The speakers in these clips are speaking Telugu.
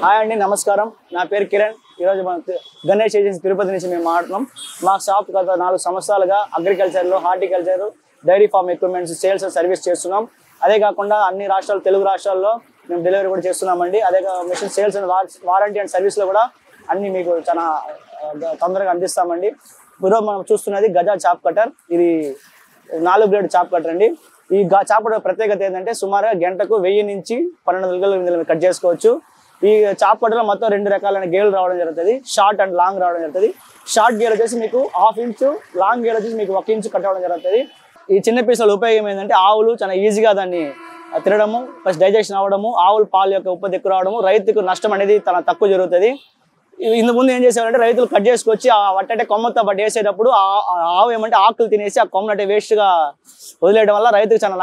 హాయ్ అండి, నమస్కారం. నా పేరు కిరణ్. ఈరోజు మన గణేష్ ఏజెన్సీ తిరుపతి నుంచి మేము మాట్లాడుతున్నాం. మా షాప్ గత 4 సంవత్సరాలుగా అగ్రికల్చర్లో horticulture, dairy farm equipments sales service చేస్తున్నాం. అదే కాకుండా అన్ని రాష్ట్రాలు, తెలుగు రాష్ట్రాల్లో మేము డెలివరీ కూడా చేస్తున్నామండి. అదే machine sales and warranty and సర్వీస్లో కూడా అన్ని మీకు చాలా తొందరగా అందిస్తామండి. ఈరోజు మనం చూస్తున్నది గజా చాప్ కటర్. ఇది 4 గ్రేడ్ చాప్ కటర్ అండి. ఈ చాప్ కటర్ ప్రత్యేకత ఏంటంటే సుమారుగా గంటకు 1000 నుంచి 1200 కట్ చేసుకోవచ్చు. ఈ చాప్ కట్టర్లో మొత్తం 2 రకాలైన గేర్లు రావడం జరుగుతుంది. షార్ట్ అండ్ లాంగ్ రావడం జరుగుతుంది. షార్ట్ గేర్ వచ్చేసి మీకు 1/2 ఇంచు, లాంగ్ గేర్ వచ్చేసి మీకు 1 ఇంచు కట్ అవ్వడం జరుగుతుంది. ఈ చిన్న పీసుల ఉపయోగం ఏంటంటే ఆవులు చాలా ఈజీగా దాన్ని తినడము, ప్లస్ డైజెషన్ అవ్వడము, ఆవుల పాలు యొక్క ఉత్పత్తి ఎక్కువ రావడము, రైతుకు నష్టం అనేది చాలా తక్కువ జరుగుతుంది. ఇంతకు ముందు ఏం చేసేవారంటే రైతులు కట్ చేసుకొచ్చి ఆ వట్టంటే కొమ్మతో బట్టి వేసేటప్పుడు ఆవు ఏమంటే ఆకులు తినేసి ఆ కొమ్మనంటే వేస్ట్గా వదిలేయడం వల్ల రైతుకు చాలా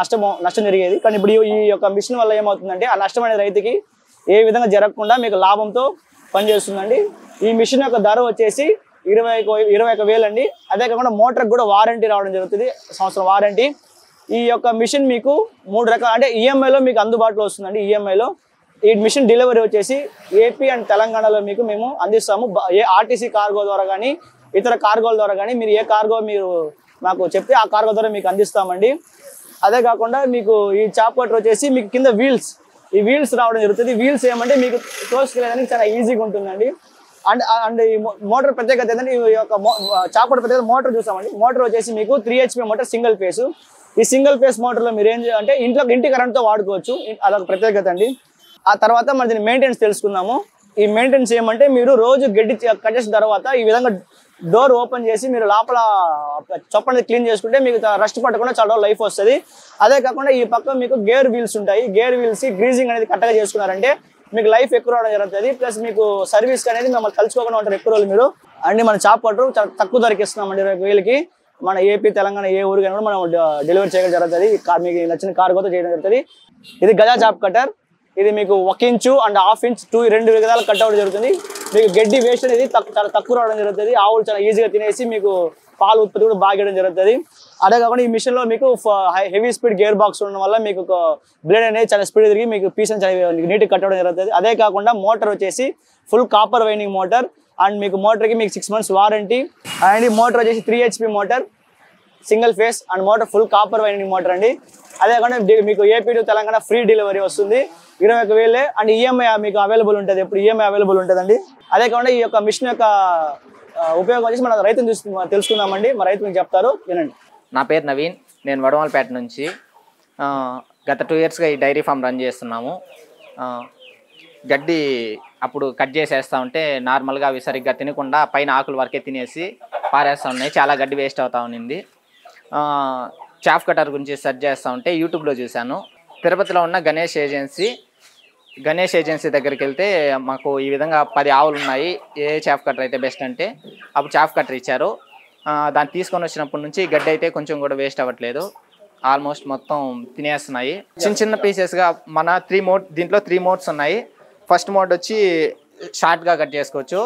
నష్టం జరిగేది. కానీ ఇప్పుడు ఈ యొక్క మిషన్ వల్ల ఏమవుతుందంటే ఆ నష్టం అనేది రైతుకి ఏ విధంగా జరగకుండా మీకు లాభంతో పనిచేస్తుందండి. ఈ మిషన్ యొక్క ధర వచ్చేసి 21,000 అండి. అదే కాకుండా మోటార్కి కూడా వారంటీ రావడం జరుగుతుంది, సంవత్సరం వారంటీ. ఈ యొక్క మిషన్ మీకు 3 రకాల అంటే ఈఎంఐలో మీకు అందుబాటులో వస్తుందండి. ఈఎంఐలో ఈ మిషన్ డెలివరీ వచ్చేసి ఏపీ అండ్ తెలంగాణలో మీకు మేము అందిస్తాము. ఏ ఆర్టీసీ కార్గో ద్వారా కానీ ఇతర కార్గోల ద్వారా కానీ మీరు ఏ కార్గో మీరు మాకు చెప్తే ఆ కార్గో ద్వారా మీకు అందిస్తామండి. అదే కాకుండా మీకు ఈ చాప్ కటర్ వచ్చేసి మీకు కింద ఈ వీల్స్ రావడం జరుగుతుంది. వీల్స్ ఏమంటే మీకు తోసుకెళ్ళడానికి చాలా ఈజీగా ఉంటుందండి. అండ్ ఈ మోటార్ ప్రత్యేకత ఏంటంటే ఈ యొక్క చాప్ కటర్ ప్రత్యేకత మోటార్ చూసామండి. మోటార్ వచ్చేసి మీకు 3 HP మోటార్, సింగిల్ ఫేస్. ఈ సింగిల్ ఫేస్ మోటార్లో మీరు ఏం అంటే ఇంటి కరెంట్తో వాడుకోవచ్చు. అదొక ప్రత్యేకత అండి. ఆ తర్వాత మన దీని మెయింటెనెన్స్ తెలుసుకుందాము. ఈ మెయింటెనెన్స్ ఏమంటే మీరు రోజు గడ్డి కట్ చేసిన తర్వాత ఈ విధంగా డోర్ ఓపెన్ చేసి మీరు లోపల చొప్పని క్లీన్ చేసుకుంటే మీకు రస్ట్ పట్టకుండా చాలా లైఫ్ వస్తుంది. అదే కాకుండా ఈ పక్క మీకు గేర్ వీల్స్ ఉంటాయి. గేర్ వీల్స్ గ్రీజింగ్ అనేది కరెక్ట్గా చేసుకున్నారంటే మీకు లైఫ్ ఎక్కువ రావడం జరుగుతుంది. ప్లస్ మీకు సర్వీస్ అనేది మిమ్మల్ని కలుసుకోకుండా ఉంటారు ఎక్కువ రోజులు మీరు. అండ్ మన చాప్ కటర్ చాలా తక్కువ ధరకి ఇస్తున్నామండి. 20,000కి మన ఏపీ, తెలంగాణ ఏ ఊరికైనా కూడా మనం డెలివరీ చేయడం జరుగుతుంది. మీకు నచ్చిన కార్గోతో చేయడం జరుగుతుంది. ఇది గజా చాప్ కటర్. ఇది మీకు 1 ఇంచు అండ్ 1/2 ఇంచ్ 2 విధాలు కట్ అవ్వడం జరుగుతుంది. మీకు గడ్డి వేస్ట్ అనేది చాలా తక్కువ రావడం జరుగుతుంది. ఆవులు చాలా ఈజీగా తినేసి మీకు పాలు ఉత్పత్తి కూడా బాగా చేయడం జరుగుతుంది. అదే కాకుండా ఈ మిషన్లో మీకు హెవీ స్పీడ్ గేర్ బాక్స్ ఉండడం వల్ల మీకు బ్లేడ్ అనేది చాలా స్పీడ్ తిరిగి మీకు పీస్ అని చాలా నీట్గా కట్ అవ్వడం జరుగుతుంది. అదే కాకుండా మోటార్ వచ్చేసి full copper winding motor. And మీకు మోటార్కి మీకు 6 months వారంటీ. అండ్ ఈ మోటార్ వచ్చేసి 3 HP motor, single phase and motor full copper winding motor అండి. అదే కాకుండా మీకు AP to Telangana free delivery వస్తుంది. 21,000 అండ్ ఈఎంఐ మీకు అవైలబుల్ ఉంటుంది. ఎప్పుడు ఈఎంఐ అవైలబుల్ ఉంటుందండి. అదే కాకుండా ఈ యొక్క మిషన్ యొక్క ఉపయోగం వచ్చేసి మన రైతుని తెలుసుకుందామండి. మా రైతు మీకు చెప్తారు, వినండి. నా పేరు నవీన్. నేను వడమలపేట నుంచి గత 2 yearsగా ఈ డైరీ ఫామ్ రన్ చేస్తున్నాము. గడ్డి అప్పుడు కట్ చేసేస్తూ ఉంటే నార్మల్గా అవి సరిగ్గా తినకుండా పైన ఆకుల వరకే తినేసి పారేస్తూ ఉన్నాయి. చాలా గడ్డి వేస్ట్ అవుతూ ఉన్నింది. చాప్ కటర్ గురించి సెర్చ్ చేస్తూ ఉంటే యూట్యూబ్లో చూశాను. తిరుపతిలో ఉన్న గణేష్ ఏజెన్సీ దగ్గరికి వెళ్తే మాకు ఈ విధంగా 10 ఆవులు ఉన్నాయి, ఏ చాప్ కటర్ అయితే బెస్ట్ అంటే అప్పుడు చాప్ కటర్ ఇచ్చారు. దాన్ని తీసుకొని వచ్చినప్పటి నుంచి గడ్డి అయితే కొంచెం కూడా వేస్ట్ అవ్వట్లేదు. ఆల్మోస్ట్ మొత్తం తినేస్తున్నాయి. చిన్న పీసెస్గా మన దీంట్లో 3 మోడ్స్ ఉన్నాయి. ఫస్ట్ మోడ్ వచ్చి షార్ట్గా కట్ చేసుకోవచ్చు.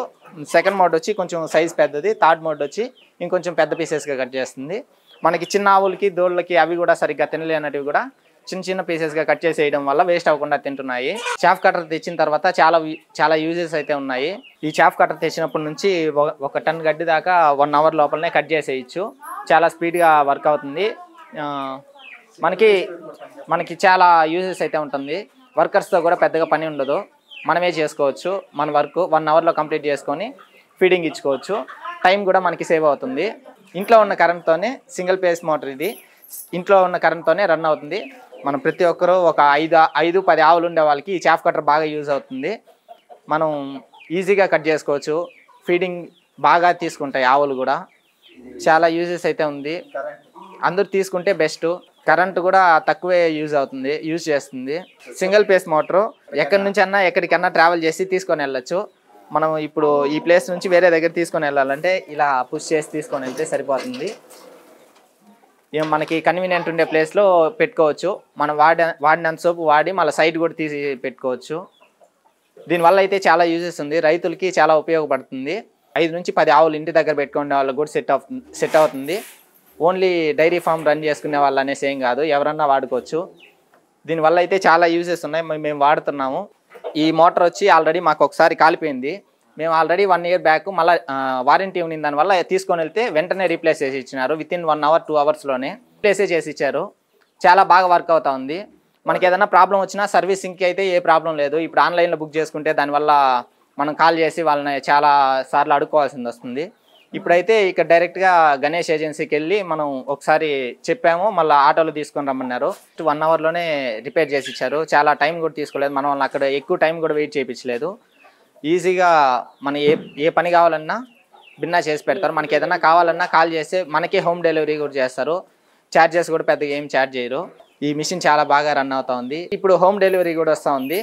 సెకండ్ మోడ్ వచ్చి కొంచెం సైజ్ పెద్దది. థర్డ్ మోడ్ వచ్చి ఇంకొంచెం పెద్ద పీసెస్గా కట్ చేస్తుంది. మనకి చిన్న ఆవులకి, దోళ్ళకి అవి కూడా సరిగ్గా తినలేనటివి కూడా చిన్న పీసెస్గా కట్ చేసేయడం వల్ల వేస్ట్ అవ్వకుండా తింటున్నాయి. చాప్ కటర్ తెచ్చిన తర్వాత చాలా యూజెస్ అయితే ఉన్నాయి. ఈ చాప్ కటర్ తెచ్చినప్పటి నుంచి 1 ton గడ్డి దాకా 1 hour లోపలనే కట్ చేసేయచ్చు. చాలా స్పీడ్గా వర్క్ అవుతుంది. మనకి చాలా యూజెస్ అయితే ఉంటుంది. వర్కర్స్తో కూడా పెద్దగా పని ఉండదు. మనమే చేసుకోవచ్చు. మన వర్క్ 1 hourలో కంప్లీట్ చేసుకొని ఫీడింగ్ ఇచ్చుకోవచ్చు. టైం కూడా మనకి సేవ్ అవుతుంది. ఇంట్లో ఉన్న కరెంట్తోనే, సింగిల్ ఫేస్ మోటార్ ఇది, ఇంట్లో ఉన్న కరెంట్తోనే రన్ అవుతుంది. మనం ప్రతి ఒక్కరూ ఒక 5-10 ఆవులు ఉండే వాళ్ళకి ఈ చాప్ కటర్ బాగా యూజ్ అవుతుంది. మనం ఈజీగా కట్ చేసుకోవచ్చు. ఫీడింగ్ బాగా తీసుకుంటాయి ఆవులు కూడా. చాలా యూజెస్ అయితే ఉంది. అందరూ తీసుకుంటే బెస్ట్. కరెంట్ కూడా తక్కువే యూజ్ చేస్తుంది. సింగిల్ ఫేస్ మోటారు ఎక్కడి నుంచి అన్నా ఎక్కడికన్నా ట్రావెల్ చేసి తీసుకొని వెళ్ళచ్చు. మనం ఇప్పుడు ఈ ప్లేస్ నుంచి వేరే దగ్గర తీసుకొని వెళ్ళాలంటే ఇలా పుష్ చేసి తీసుకొని వెళ్తే సరిపోతుంది. మనకి కన్వీనియంట్ ఉండే ప్లేస్లో పెట్టుకోవచ్చు. మనం వాడినంత సోపు వాడి మళ్ళీ సైడ్ కూడా తీసి పెట్టుకోవచ్చు. దీనివల్ల అయితే చాలా యూజెస్ ఉంది. రైతులకి చాలా ఉపయోగపడుతుంది. 5 నుంచి 10 ఆవులు ఇంటి దగ్గర పెట్టుకునే వాళ్ళకి కూడా సెట్ అవుతుంది. ఓన్లీ డైరీ ఫామ్ రన్ చేసుకునే వాళ్ళు అనేసి ఏం కాదు, ఎవరన్నా వాడుకోవచ్చు. దీనివల్ల అయితే చాలా యూజెస్ ఉన్నాయి. మేము వాడుతున్నాము. ఈ మోటార్ వచ్చి ఆల్రెడీ మాకు ఒకసారి కాలిపోయింది. మేము ఆల్రెడీ 1 year బ్యాక్ మళ్ళీ వారంటీ ఉంది, దానివల్ల తీసుకొని వెళ్తే వెంటనే రీప్లేస్ చేసి ఇచ్చినారు. వితిన్ 1 hour 2 hours రీప్లేస్ చేసి ఇచ్చారు. చాలా బాగా వర్క్ అవుతా ఉంది. మనకి ఏదైనా ప్రాబ్లం వచ్చినా సర్వీసింగ్కి అయితే ఏ ప్రాబ్లం లేదు. ఇప్పుడు ఆన్లైన్లో బుక్ చేసుకుంటే దానివల్ల మనం కాల్ చేసి వాళ్ళని చాలా సార్లు అడుక్కోవాల్సింది వస్తుంది. ఇప్పుడైతే ఇక్కడ డైరెక్ట్గా గణేష్ ఏజెన్సీకి వెళ్ళి మనం ఒకసారి చెప్పాము, మళ్ళీ ఆటోలో తీసుకొని రమ్మన్నారు. 1 hour రిపేర్ చేసి ఇచ్చారు. చాలా టైం కూడా తీసుకోలేదు, మనం వాళ్ళని అక్కడ ఎక్కువ టైం కూడా వెయిట్ చేయించలేదు. ఈజీగా మన ఏ పని కావాలన్నా భిన్నా చేసి పెడతారు. మనకి ఏదైనా కావాలన్నా కాల్ చేస్తే మనకే హోమ్ డెలివరీ కూడా చేస్తారు. ఛార్జెస్ కూడా పెద్దగా ఏం ఛార్జ్ చేయరు. ఈ మిషన్ చాలా బాగా రన్ అవుతా ఉంది. ఇప్పుడు హోమ్ డెలివరీ కూడా వస్తూ ఉంది.